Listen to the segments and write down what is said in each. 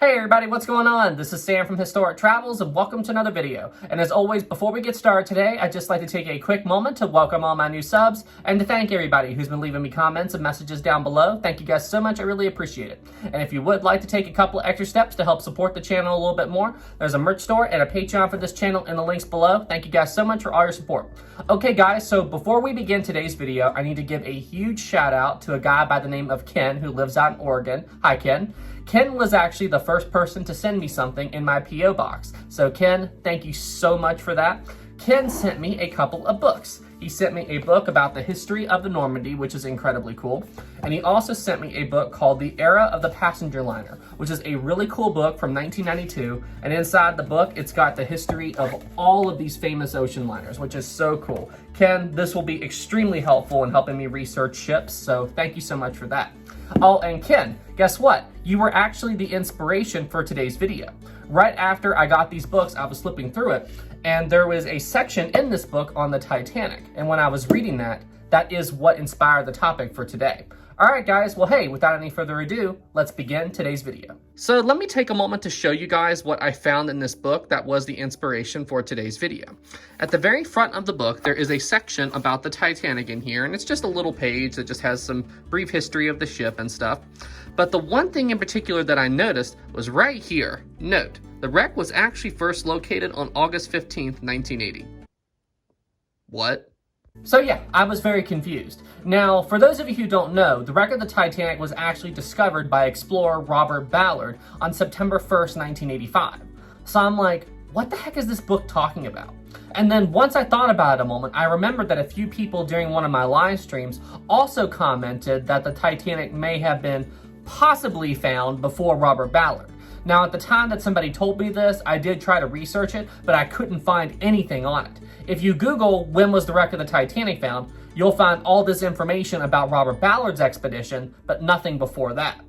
Hey everybody, what's going on? This is Sam from Historic Travels and welcome to another video. And as always, before we get started today, I'd just like to take a quick moment to welcome all my new subs and to thank everybody who's been leaving me comments and messages down below. Thank you guys so much, I really appreciate it. And if you would like to take a couple of extra steps to help support the channel a little bit more, there's a merch store and a Patreon for this channel in the links below. Thank you guys so much for all your support. Okay guys, so before we begin today's video, I need to give a huge shout out to a guy by the name of Ken who lives out in Oregon. Hi Ken. Ken was actually the first person to send me something in my P.O Box. So Ken, thank you so much for that. Ken sent me a couple of books. He sent me a book about the history of the Normandy, which is incredibly cool. And he also sent me a book called The Era of the Passenger Liner, which is a really cool book from 1992. And inside the book, it's got the history of all of these famous ocean liners, which is so cool. Ken, this will be extremely helpful in helping me research ships, so thank you so much for that. Oh, and Ken, guess what? You were actually the inspiration for today's video. Right after I got these books, I was flipping through it, and there was a section in this book on the Titanic. And when I was reading that, that is what inspired the topic for today. All right, guys, well, hey, without any further ado, let's begin today's video. So let me take a moment to show you guys what I found in this book that was the inspiration for today's video. At the very front of the book, there is a section about the Titanic in here, and it's just a little page that just has some brief history of the ship and stuff. But the one thing in particular that I noticed was right here. Note, the wreck was actually first located on August 15th, 1980. What? So yeah, I was very confused. Now, for those of you who don't know, the wreck of the Titanic was actually discovered by explorer Robert Ballard on September 1st, 1985. So I'm like, what the heck is this book talking about? And then once I thought about it a moment, I remembered that a few people during one of my live streams also commented that the Titanic may have been possibly found before Robert Ballard. Now, at the time that somebody told me this, I did try to research it, but I couldn't find anything on it. If you Google when was the wreck of the Titanic found, you'll find all this information about Robert Ballard's expedition, but nothing before that.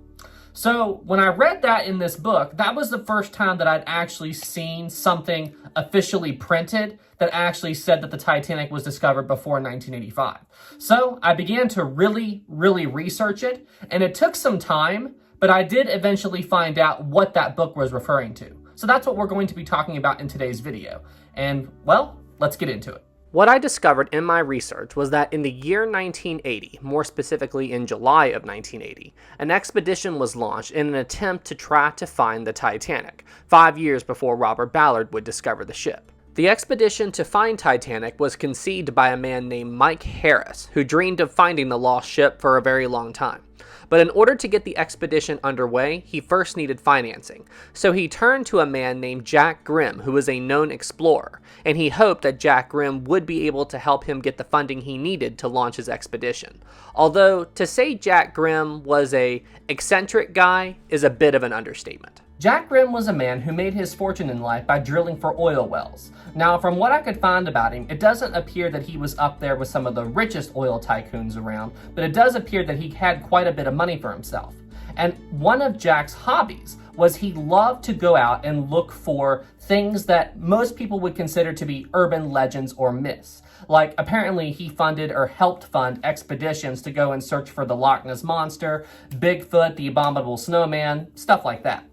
So when I read that in this book, that was the first time that I'd actually seen something officially printed that actually said that the Titanic was discovered before 1985. So I began to really research it, and it took some time, but I did eventually find out what that book was referring to. So that's what we're going to be talking about in today's video. And, well, let's get into it. What I discovered in my research was that in the year 1980, more specifically in July of 1980, an expedition was launched in an attempt to try to find the Titanic, 5 years before Robert Ballard would discover the ship. The expedition to find Titanic was conceived by a man named Mike Harris, who dreamed of finding the lost ship for a very long time. But in order to get the expedition underway, he first needed financing. So he turned to a man named Jack Grimm, who was a known explorer, and he hoped that Jack Grimm would be able to help him get the funding he needed to launch his expedition. Although, to say Jack Grimm was a eccentric guy is a bit of an understatement. Jack Grimm was a man who made his fortune in life by drilling for oil wells. Now, from what I could find about him, it doesn't appear that he was up there with some of the richest oil tycoons around, but it does appear that he had quite a bit of money for himself. And one of Jack's hobbies was he loved to go out and look for things that most people would consider to be urban legends or myths. Like, apparently he funded or helped fund expeditions to go and search for the Loch Ness Monster, Bigfoot, the Abominable Snowman, stuff like that.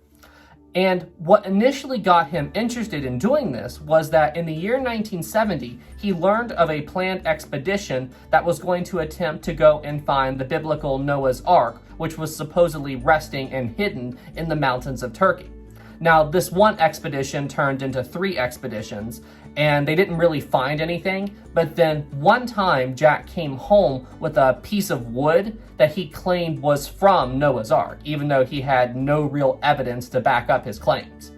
And what initially got him interested in doing this was that in the year 1970, he learned of a planned expedition that was going to attempt to go and find the biblical Noah's Ark, which was supposedly resting and hidden in the mountains of Turkey. Now, this one expedition turned into 3 expeditions, and they didn't really find anything, but then one time Jack came home with a piece of wood that he claimed was from Noah's Ark, even though he had no real evidence to back up his claims.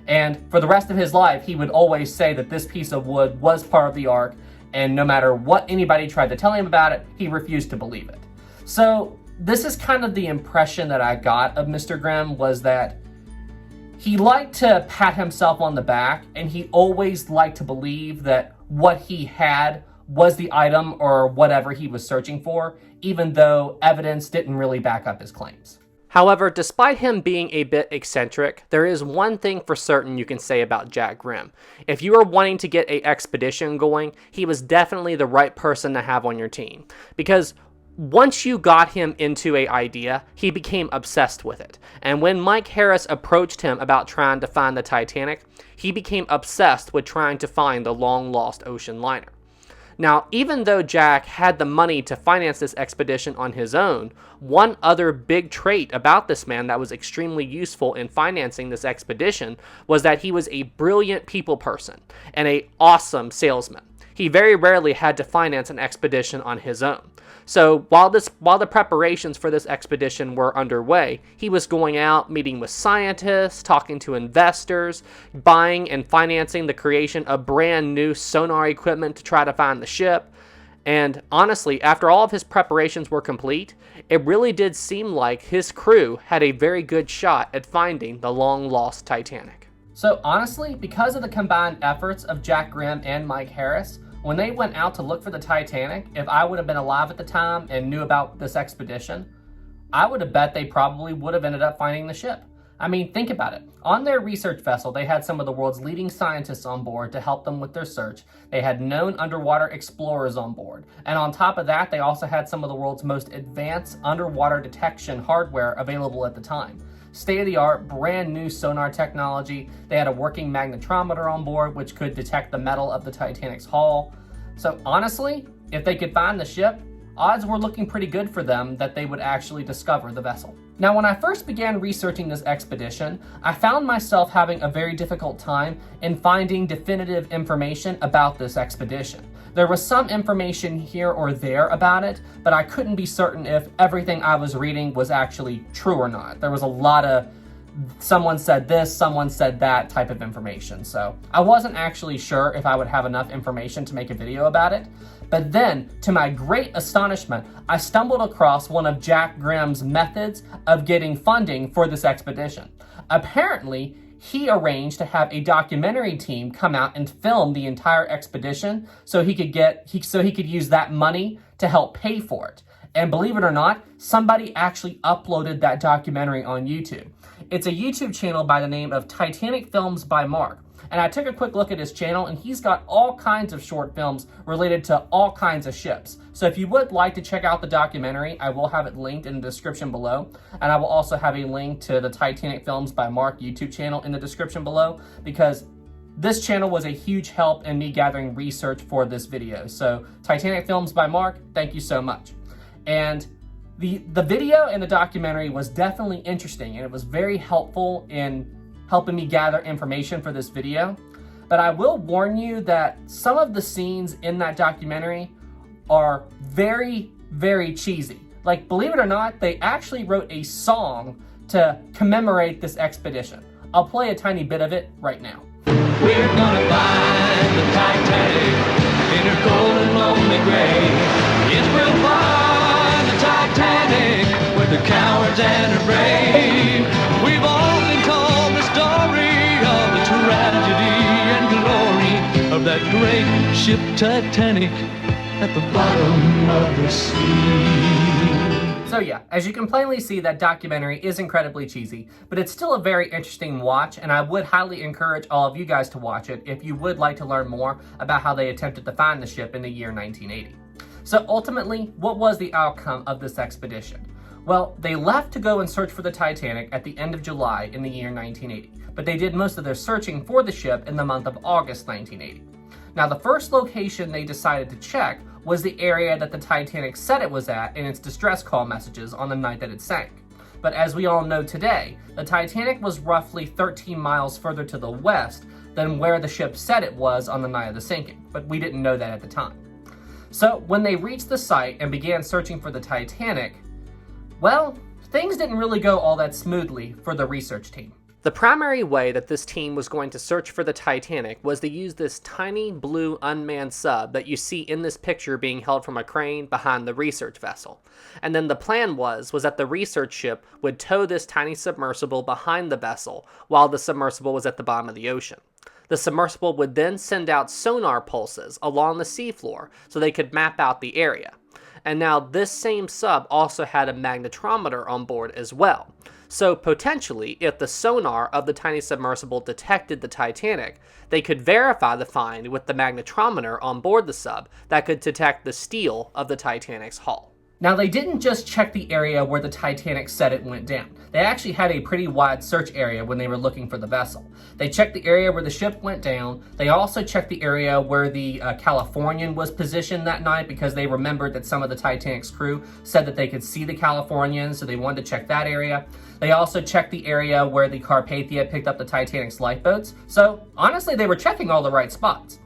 And for the rest of his life, he would always say that this piece of wood was part of the Ark, and no matter what anybody tried to tell him about it, he refused to believe it. So this is kind of the impression that I got of Mr. Grimm, was that he liked to pat himself on the back, and he always liked to believe that what he had was the item or whatever he was searching for, even though evidence didn't really back up his claims. However, despite him being a bit eccentric, there is one thing for certain you can say about Jack Grimm. If you are wanting to get an expedition going, he was definitely the right person to have on your team. Because once you got him into an idea, he became obsessed with it. And when Mike Harris approached him about trying to find the Titanic, he became obsessed with trying to find the long-lost ocean liner. Now, even though Jack had the money to finance this expedition on his own, one other big trait about this man that was extremely useful in financing this expedition was that he was a brilliant people person and an awesome salesman. He very rarely had to finance an expedition on his own. So while the preparations for this expedition were underway, he was going out, meeting with scientists, talking to investors, buying and financing the creation of brand new sonar equipment to try to find the ship. And honestly, after all of his preparations were complete, it really did seem like his crew had a very good shot at finding the long-lost Titanic. So honestly, because of the combined efforts of Jack Grimm and Mike Harris, when they went out to look for the Titanic, if I would have been alive at the time and knew about this expedition, I would have bet they probably would have ended up finding the ship. I mean, think about it. On their research vessel, they had some of the world's leading scientists on board to help them with their search. They had known underwater explorers on board. And on top of that, they also had some of the world's most advanced underwater detection hardware available at the time. State-of-the-art, brand new sonar technology. They had a working magnetometer on board, which could detect the metal of the Titanic's hull. So honestly, if they could find the ship, odds were looking pretty good for them that they would actually discover the vessel. Now, when I first began researching this expedition, I found myself having a very difficult time in finding definitive information about this expedition. There was some information here or there about it, but I couldn't be certain if everything I was reading was actually true or not. There was a lot of someone said this, someone said that type of information. So I wasn't actually sure if I would have enough information to make a video about it. But then, to my great astonishment, I stumbled across one of Jack Grimm's methods of getting funding for this expedition. Apparently, he arranged to have a documentary team come out and film the entire expedition so he could use that money to help pay for it. And believe it or not, somebody actually uploaded that documentary on YouTube. It's a YouTube channel by the name of Titanic Films by Mark. And I took a quick look at his channel, and he's got all kinds of short films related to all kinds of ships. So if you would like to check out the documentary, I will have it linked in the description below. And I will also have a link to the Titanic Films by Mark YouTube channel in the description below, because this channel was a huge help in me gathering research for this video. So Titanic Films by Mark, thank you so much. And the video and the documentary was definitely interesting, and it was very helpful in helping me gather information for this video. But I will warn you that some of the scenes in that documentary are very, very cheesy. Like, believe it or not, they actually wrote a song to commemorate this expedition. I'll play a tiny bit of it right now. We're gonna find the Titanic in her cold and lonely grave. Yes, we'll find the Titanic with the cowards and the brave. We've all been told the story of the tragedy and glory of that great ship Titanic at the bottom of the sea. So yeah, as you can plainly see, that documentary is incredibly cheesy, but it's still a very interesting watch, and I would highly encourage all of you guys to watch it if you would like to learn more about how they attempted to find the ship in the year 1980. So ultimately, what was the outcome of this expedition? Well, they left to go and search for the Titanic at the end of July in the year 1980, but they did most of their searching for the ship in the month of August 1980. Now, the first location they decided to check was the area that the Titanic said it was at in its distress call messages on the night that it sank. But as we all know today, the Titanic was roughly 13 miles further to the west than where the ship said it was on the night of the sinking, but we didn't know that at the time. So when they reached the site and began searching for the Titanic, well, things didn't really go all that smoothly for the research team. The primary way that this team was going to search for the Titanic was to use this tiny blue unmanned sub that you see in this picture being held from a crane behind the research vessel. And then the plan was that the research ship would tow this tiny submersible behind the vessel while the submersible was at the bottom of the ocean. The submersible would then send out sonar pulses along the seafloor so they could map out the area. And now this same sub also had a magnetometer on board as well. So potentially, if the sonar of the tiny submersible detected the Titanic, they could verify the find with the magnetometer on board the sub that could detect the steel of the Titanic's hull. Now, they didn't just check the area where the Titanic said it went down. They actually had a pretty wide search area when they were looking for the vessel. They checked the area where the ship went down. They also checked the area where the Californian was positioned that night, because they remembered that some of the Titanic's crew said that they could see the Californian, so they wanted to check that area. They also checked the area where the Carpathia picked up the Titanic's lifeboats. So honestly, they were checking all the right spots.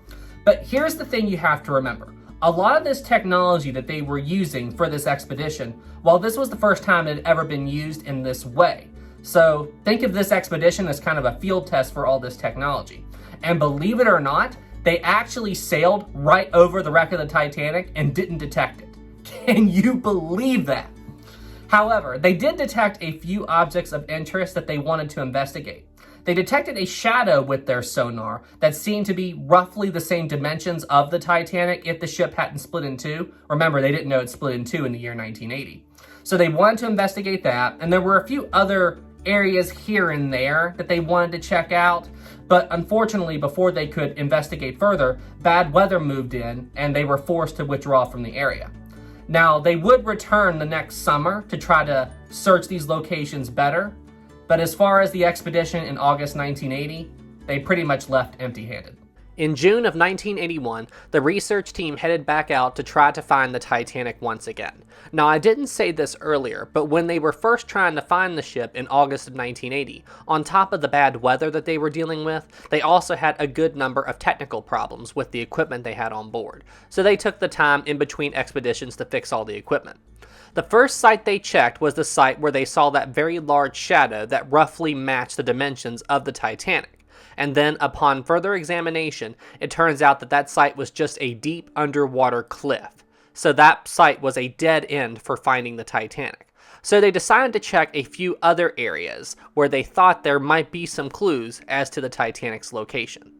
But here's the thing you have to remember. A lot of this technology that they were using for this expedition, well, this was the first time it had ever been used in this way. So think of this expedition as kind of a field test for all this technology. And believe it or not, they actually sailed right over the wreck of the Titanic and didn't detect it. Can you believe that? However, they did detect a few objects of interest that they wanted to investigate. They detected a shadow with their sonar that seemed to be roughly the same dimensions of the Titanic if the ship hadn't split in two. Remember, they didn't know it split in two in the year 1980. So they wanted to investigate that, and there were a few other areas here and there that they wanted to check out. But unfortunately, before they could investigate further, bad weather moved in and they were forced to withdraw from the area. Now, they would return the next summer to try to search these locations better. But as far as the expedition in August 1980, they pretty much left empty-handed. In June of 1981, the research team headed back out to try to find the Titanic once again. Now, I didn't say this earlier, but when they were first trying to find the ship in August of 1980, on top of the bad weather that they were dealing with, they also had a good number of technical problems with the equipment they had on board. So they took the time in between expeditions to fix all the equipment. The first site they checked was the site where they saw that very large shadow that roughly matched the dimensions of the Titanic. And then upon further examination, it turns out that that site was just a deep underwater cliff. So that site was a dead end for finding the Titanic. So they decided to check a few other areas where they thought there might be some clues as to the Titanic's location.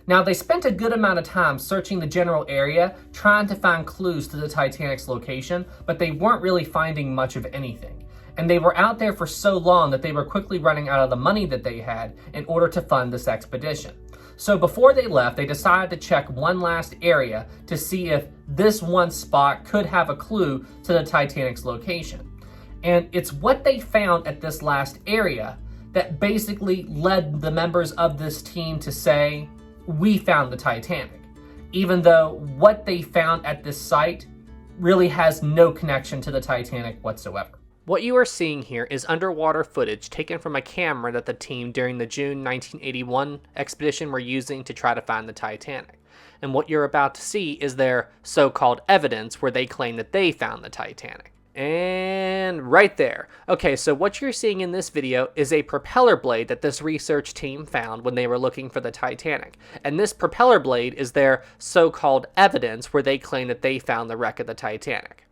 Now, they spent a good amount of time searching the general area, trying to find clues to the Titanic's location, but they weren't really finding much of anything. And they were out there for so long that they were quickly running out of the money that they had in order to fund this expedition. So before they left, they decided to check one last area to see if this one spot could have a clue to the Titanic's location. And it's what they found at this last area that basically led the members of this team to say, we found the Titanic, even though what they found at this site really has no connection to the Titanic whatsoever. What you are seeing here is underwater footage taken from a camera that the team during the June 1981 expedition were using to try to find the Titanic. And what you're about to see is their so-called evidence where they claim that they found the Titanic. And right there. Okay, so what you're seeing in this video is a propeller blade that this research team found when they were looking for the Titanic. And this propeller blade is their so-called evidence where they claim that they found the wreck of the Titanic.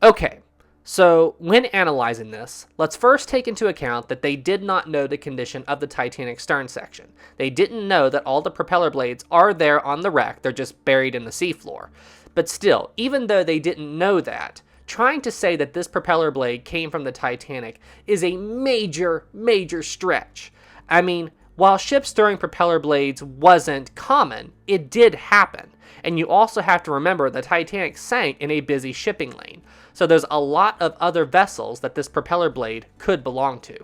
Okay, so when analyzing this, let's first take into account that they did not know the condition of the Titanic stern section. They didn't know that all the propeller blades are there on the wreck, they're just buried in the seafloor. But still, even though they didn't know that, trying to say that this propeller blade came from the Titanic is a major, major stretch. I mean, while ship steering propeller blades wasn't common, it did happen. And you also have to remember the Titanic sank in a busy shipping lane. So there's a lot of other vessels that this propeller blade could belong to.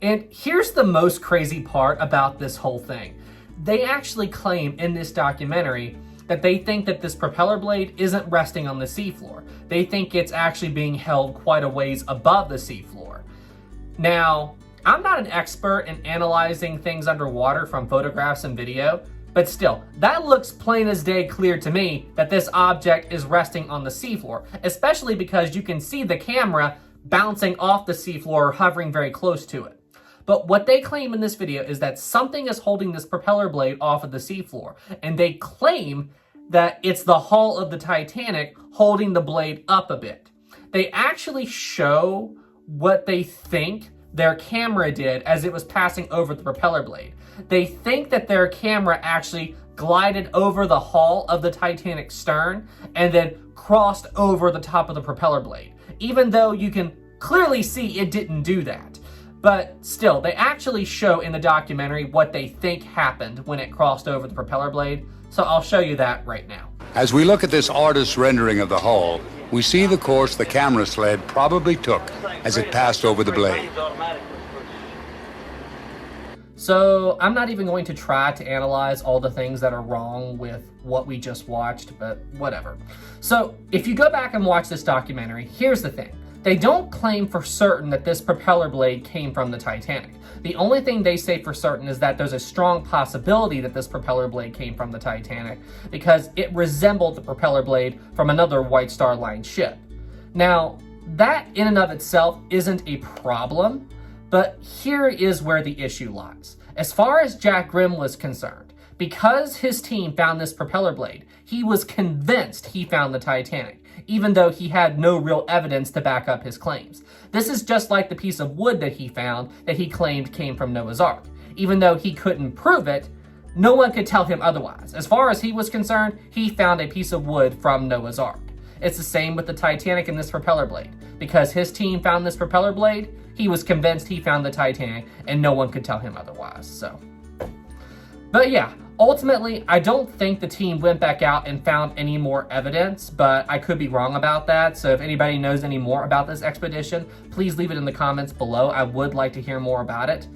And here's the most crazy part about this whole thing. They actually claim in this documentary that they think that this propeller blade isn't resting on the seafloor. They think it's actually being held quite a ways above the seafloor. Now, I'm not an expert in analyzing things underwater from photographs and video, but still, that looks plain as day clear to me that this object is resting on the seafloor, especially because you can see the camera bouncing off the seafloor, hovering very close to it. But what they claim in this video is that something is holding this propeller blade off of the seafloor, and they claim that it's the hull of the Titanic holding the blade up a bit. They actually show what they think their camera did as it was passing over the propeller blade. They think that their camera actually glided over the hull of the Titanic stern and then crossed over the top of the propeller blade, even though you can clearly see it didn't do that. But still, they actually show in the documentary what they think happened when it crossed over the propeller blade. So I'll show you that right now. As we look at this artist's rendering of the hull, we see the course the camera sled probably took as it passed over the blade. So I'm not even going to try to analyze all the things that are wrong with what we just watched, but whatever. So if you go back and watch this documentary, here's the thing. They don't claim for certain that this propeller blade came from the Titanic. The only thing they say for certain is that there's a strong possibility that this propeller blade came from the Titanic because it resembled the propeller blade from another White Star Line ship. Now, that in and of itself isn't a problem, but here is where the issue lies. As far as Jack Grimm was concerned, because his team found this propeller blade, he was convinced he found the Titanic, even though he had no real evidence to back up his claims. This is just like the piece of wood that he found that he claimed came from Noah's Ark. Even though he couldn't prove it, no one could tell him otherwise. As far as he was concerned, he found a piece of wood from Noah's Ark. It's the same with the Titanic and this propeller blade. Because his team found this propeller blade, he was convinced he found the Titanic, and no one could tell him otherwise, so. But yeah, ultimately, I don't think the team went back out and found any more evidence, but I could be wrong about that. So if anybody knows any more about this expedition, please leave it in the comments below. I would like to hear more about it.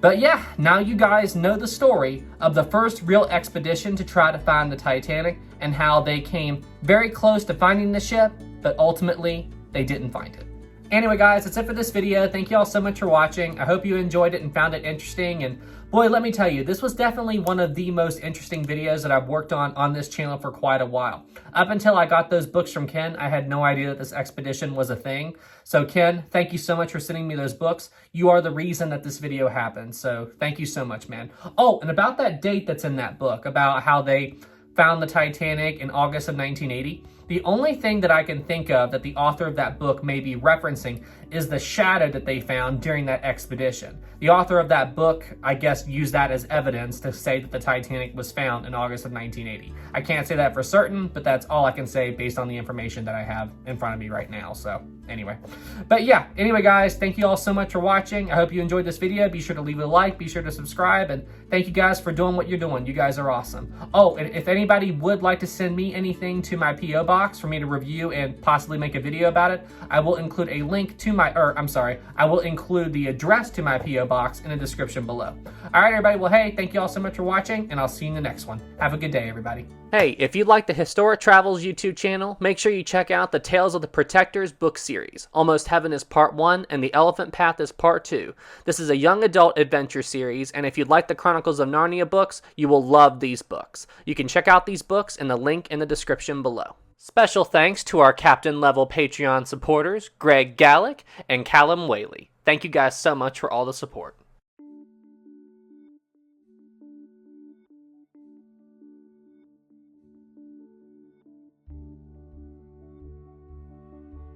But yeah, now you guys know the story of the first real expedition to try to find the Titanic and how they came very close to finding the ship, but ultimately, they didn't find it. Anyway guys, that's it for this video. Thank you all so much for watching. I hope you enjoyed it and found it interesting. And boy, let me tell you, this was definitely one of the most interesting videos that I've worked on this channel for quite a while. Up until I got those books from Ken, I had no idea that this expedition was a thing. So Ken, thank you so much for sending me those books. You are the reason that this video happened. So thank you so much, man. Oh, and about that date that's in that book, about how they found the Titanic in August of 1980, the only thing that I can think of that the author of that book may be referencing is the shadow that they found during that expedition. The author of that book, I guess, used that as evidence to say that the Titanic was found in August of 1980. I can't say that for certain, but that's all I can say based on the information that I have in front of me right now. So anyway, but yeah, anyway guys, thank you all so much for watching. I hope you enjoyed this video. Be sure to leave a like, be sure to subscribe, and thank you guys for doing what you're doing. You guys are awesome. Oh, and if anybody would like to send me anything to my P.O Box for me to review and possibly make a video about it, I will include a link to my, I will include the address to my P.O Box in the description below. All right, everybody. Well, hey, thank you all so much for watching, and I'll see you in the next one. Have a good day, everybody. Hey, if you like the Historic Travels YouTube channel, make sure you check out the Tales of the Protectors book series. Almost Heaven is Part 1, and The Elephant Path is Part 2. This is a young adult adventure series, and if you'd like the Chronicles of Narnia books, you will love these books. You can check out these books in the link in the description below. Special thanks to our Captain Level Patreon supporters, Greg Gallick and Callum Whaley. Thank you guys so much for all the support.